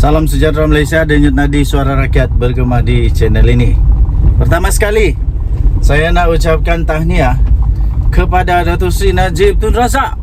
Salam sejahtera Malaysia, denyut nadi suara rakyat bergema di channel ini. Pertama sekali, saya nak ucapkan tahniah kepada Datuk Seri Najib Tun Razak.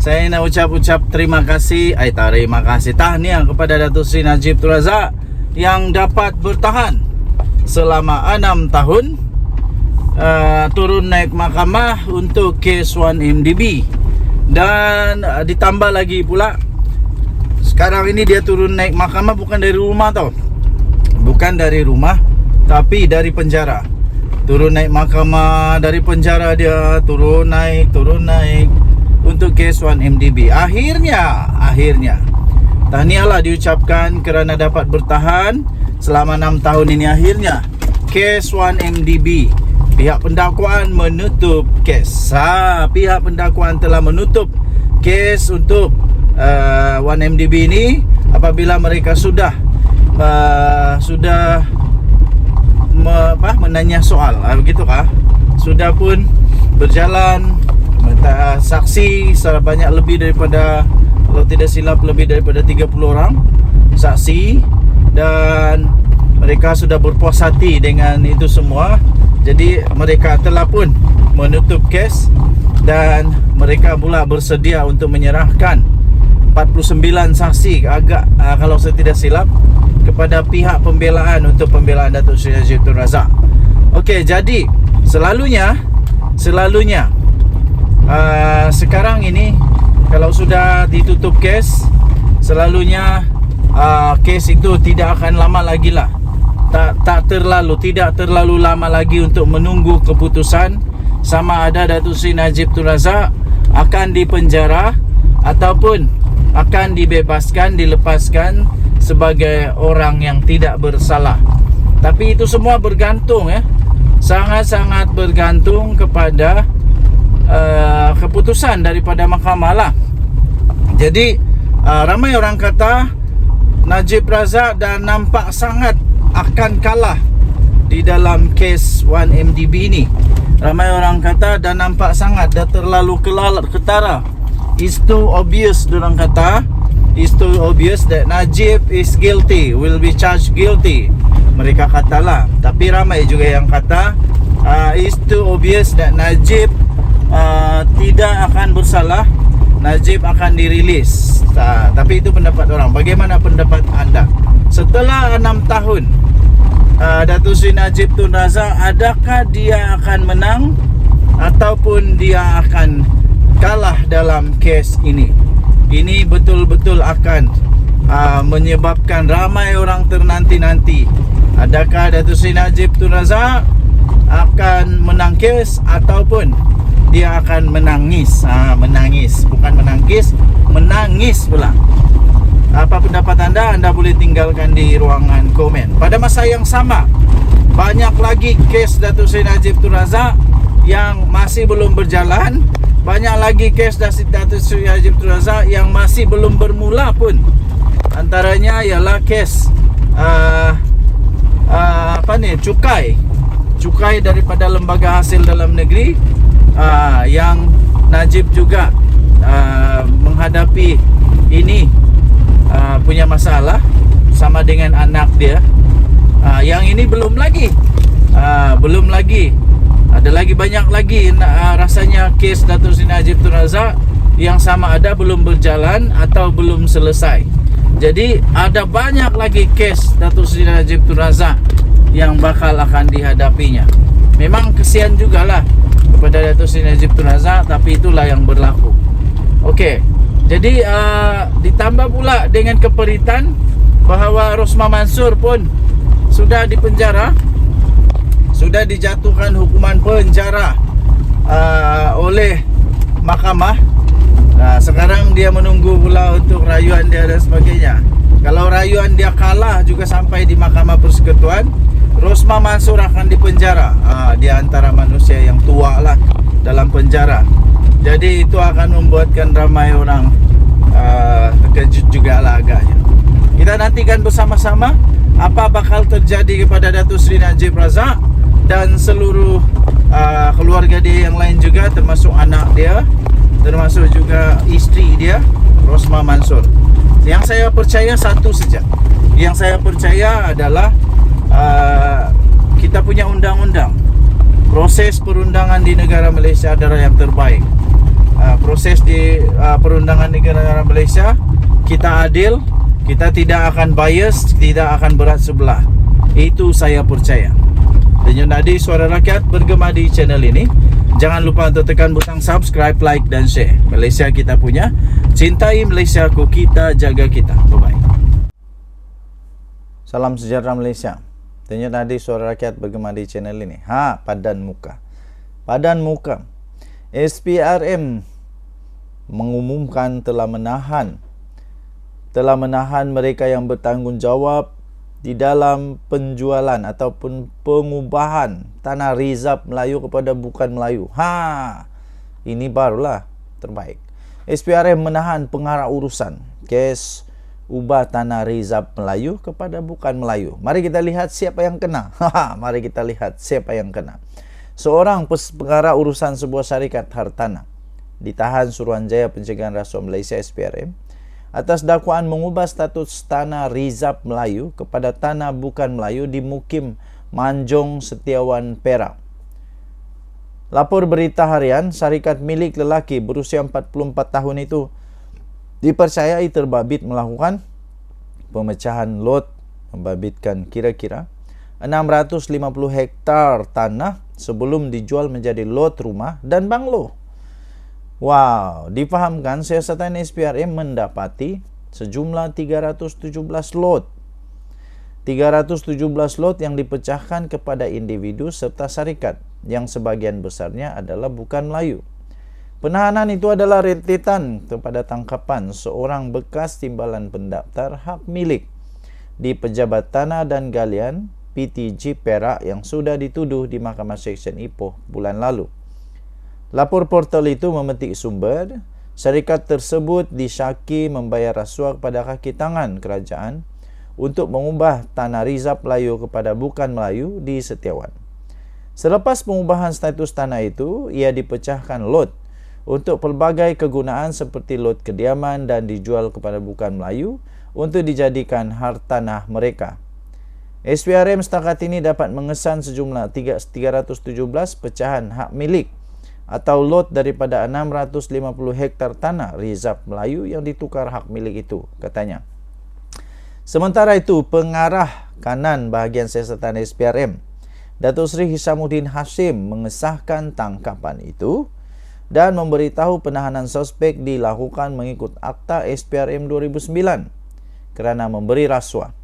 Saya nak ucap terima kasih, tahniah kepada Datuk Seri Najib Tun Razak yang dapat bertahan selama 6 tahun turun naik mahkamah untuk kes 1MDB. Dan ditambah lagi pula, sekarang ini dia turun naik mahkamah bukan dari rumah tau. Bukan dari rumah, tapi dari penjara. Turun naik mahkamah dari penjara, dia turun naik untuk kes 1MDB. Akhirnya tahniahlah diucapkan kerana dapat bertahan selama 6 tahun ini. Akhirnya kes 1MDB, pihak pendakwaan menutup kes. Pihak pendakwaan telah menutup kes untuk 1MDB ini apabila mereka sudah menanya soal, begitukah? Sudah pun berjalan saksi sebanyak lebih daripada, kalau tidak silap, lebih daripada 30 orang saksi, dan mereka sudah berpuas hati dengan itu semua. Jadi mereka telah pun menutup kes dan mereka pula bersedia untuk menyerahkan 49 saksi kalau saya tidak silap kepada pihak pembelaan untuk pembelaan Datuk Seri Najib Tun Razak. Okey, jadi selalunya sekarang ini kalau sudah ditutup kes, selalunya kes itu tidak akan lama lagi lah. Tidak terlalu lama lagi untuk menunggu keputusan sama ada Datuk Seri Najib Tun Razak akan dipenjara ataupun akan dilepaskan sebagai orang yang tidak bersalah. Tapi itu semua bergantung, sangat-sangat bergantung kepada keputusan daripada mahkamah lah. Jadi ramai orang kata Najib Razak dah nampak sangat akan kalah di dalam kes 1MDB ni. Ramai orang kata dah nampak sangat, dah terlalu ketara. It's too obvious, diorang kata. It's too obvious that Najib is guilty, will be charged guilty, mereka katalah. Tapi ramai juga yang kata it's too obvious that Najib tidak akan bersalah, Najib akan dirilis. Tapi itu pendapat orang. Bagaimana pendapat anda? Setelah 6 tahun Datuk Seri Najib Tun Razak, adakah dia akan menang ataupun dia akan kalah dalam kes ini? Ini betul-betul akan menyebabkan ramai orang ternanti-nanti. Adakah Datuk Seri Najib Tun Razak akan menang kes ataupun dia akan menangis? Bukan menangkis, menangis pula. Apa pendapat anda? Anda boleh tinggalkan di ruangan komen. Pada masa yang sama, banyak lagi kes Datuk Seri Najib Tun Razak yang masih belum berjalan. Banyak lagi kes Datuk Seri Najib Tun Razak yang masih belum bermula pun. Antaranya ialah kes cukai daripada Lembaga Hasil Dalam Negeri, yang Najib juga menghadapi ini, punya masalah sama dengan anak dia. Yang ini belum lagi. Ada lagi banyak lagi rasanya kes Datuk Seri Najib Tun Razak yang sama ada belum berjalan atau belum selesai. Jadi ada banyak lagi kes Datuk Seri Najib Tun Razak yang bakal akan dihadapinya. Memang kesian jugalah kepada Datuk Seri Najib Tun Razak, tapi itulah yang berlaku. Okey, jadi ditambah pula dengan keperitan bahawa Rosmah Mansor pun sudah dipenjara, sudah dijatuhkan hukuman penjara oleh mahkamah. Sekarang dia menunggu pula untuk rayuan dia dan sebagainya. Kalau rayuan dia kalah juga sampai di Mahkamah Persekutuan, Rosmah Mansor akan dipenjara. Dia antara manusia yang tua lah dalam penjara. Jadi itu akan membuatkan ramai orang terkejut juga lah agaknya. Kita nantikan bersama-sama apa bakal terjadi kepada Datuk Seri Najib Razak dan seluruh keluarga dia yang lain juga, termasuk anak dia, termasuk juga isteri dia, Rosmah Mansor. Yang saya percaya satu saja. Yang saya percaya adalah kita punya undang-undang. Proses perundangan di negara Malaysia adalah yang terbaik. Proses di perundangan di negara Malaysia, kita adil, kita tidak akan bias, tidak akan berat sebelah. Itu saya percaya. Denyut Nadi Suara Rakyat bergema di channel ini. Jangan lupa untuk tekan butang subscribe, like dan share. Malaysia kita punya. Cintai Malaysiaku, kita jaga kita. Bye-bye. Salam sejahtera Malaysia. Denyut Nadi Suara Rakyat bergema di channel ini. Padan muka. Padan muka. SPRM mengumumkan telah menahan mereka yang bertanggungjawab di dalam penjualan ataupun pengubahan tanah rizab Melayu kepada bukan Melayu. Ini barulah terbaik. SPRM menahan pengarah urusan kes ubah tanah rizab Melayu kepada bukan Melayu. Mari kita lihat siapa yang kena. Mari kita lihat siapa yang kena. Seorang pengarah urusan sebuah syarikat hartanah ditahan Suruhanjaya Pencegahan Rasuah Malaysia SPRM atas dakwaan mengubah status tanah rizab Melayu kepada tanah bukan Melayu di Mukim Manjong Setiawan Perak. Lapor berita harian, syarikat milik lelaki berusia 44 tahun itu dipercayai terbabit melakukan pemecahan lot, membabitkan kira-kira 650 hektar tanah sebelum dijual menjadi lot rumah dan banglo. Difahamkan siasatan SPRM mendapati sejumlah 317 lot. 317 lot yang dipecahkan kepada individu serta syarikat yang sebagian besarnya adalah bukan Melayu. Penahanan itu adalah rentetan kepada tangkapan seorang bekas timbalan pendaftar hak milik di Pejabat Tanah dan Galian PTG Perak yang sudah dituduh di Mahkamah Seksyen Ipoh bulan lalu. Lapor portal itu memetik sumber, syarikat tersebut disyaki membayar rasuah kepada kaki tangan kerajaan untuk mengubah tanah rizab Melayu kepada bukan Melayu di Setiawan. Selepas pengubahan status tanah itu, ia dipecahkan lot untuk pelbagai kegunaan seperti lot kediaman dan dijual kepada bukan Melayu untuk dijadikan hartanah mereka. SPRM setakat ini dapat mengesan sejumlah 317 pecahan hak milik atau lot daripada 650 hektar tanah rizab Melayu yang ditukar hak milik itu, katanya. Sementara itu, pengarah kanan bahagian siasatan SPRM, Datuk Seri Hishamuddin Hashim mengesahkan tangkapan itu dan memberitahu penahanan suspek dilakukan mengikut Akta SPRM 2009 kerana memberi rasuah.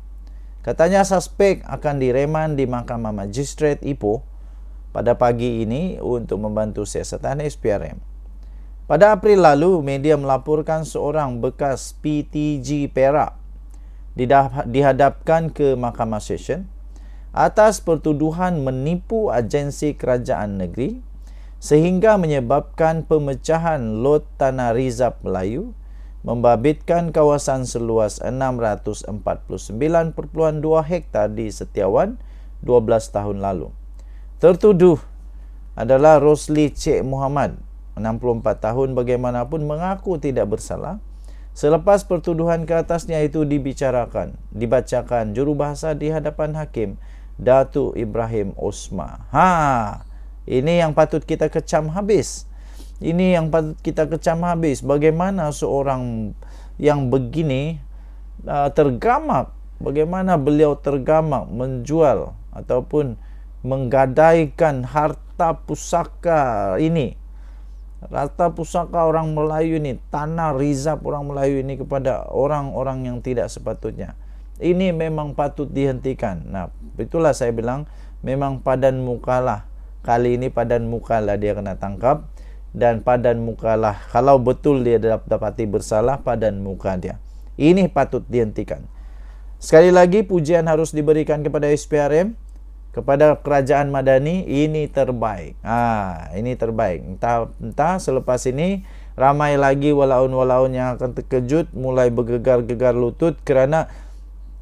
Katanya suspek akan direman di Mahkamah Magistrate Ipoh pada pagi ini untuk membantu siasatan SPRM. Pada April lalu, media melaporkan seorang bekas PTG Perak dihadapkan ke Mahkamah Session atas pertuduhan menipu agensi kerajaan negeri sehingga menyebabkan pemecahan lot tanah rizab Melayu membabitkan kawasan seluas 649.2 hektar di Setiawan 12 tahun lalu. Tertuduh adalah Rosli Cik Muhammad, 64 tahun, bagaimanapun mengaku tidak bersalah selepas pertuduhan ke atasnya itu dibacakan jurubahasa di hadapan hakim Datuk Ibrahim Osma. Ini yang patut kita kecam habis. Ini yang patut kita kecam habis. Bagaimana seorang yang begini tergamak, bagaimana beliau tergamak menjual ataupun menggadaikan harta pusaka ini, harta pusaka orang Melayu ini, tanah rizab orang Melayu ini kepada orang-orang yang tidak sepatutnya. Ini memang patut dihentikan. Itulah saya bilang memang padan mukalah. Kali ini padan mukalah dia kena tangkap, dan padan mukalah kalau betul dia dapati bersalah, padan muka dia. Ini patut dihentikan. Sekali lagi pujian harus diberikan kepada SPRM, kepada kerajaan Madani. Ini terbaik. Ini terbaik. Entah selepas ini ramai lagi walaun-walaun yang akan terkejut, mulai bergegar-gegar lutut kerana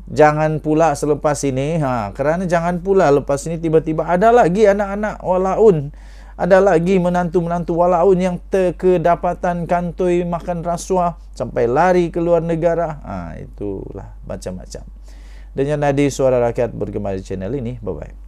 jangan pula selepas ini, kerana jangan pula lepas ini tiba-tiba ada lagi anak-anak walaun, Ada lagi menantu-menantu walaun yang terkedapatan kantoi makan rasuah sampai lari ke luar negara. Itulah macam-macam. Dan yang tadi Suara Rakyat bergema di channel ini. Bye-bye.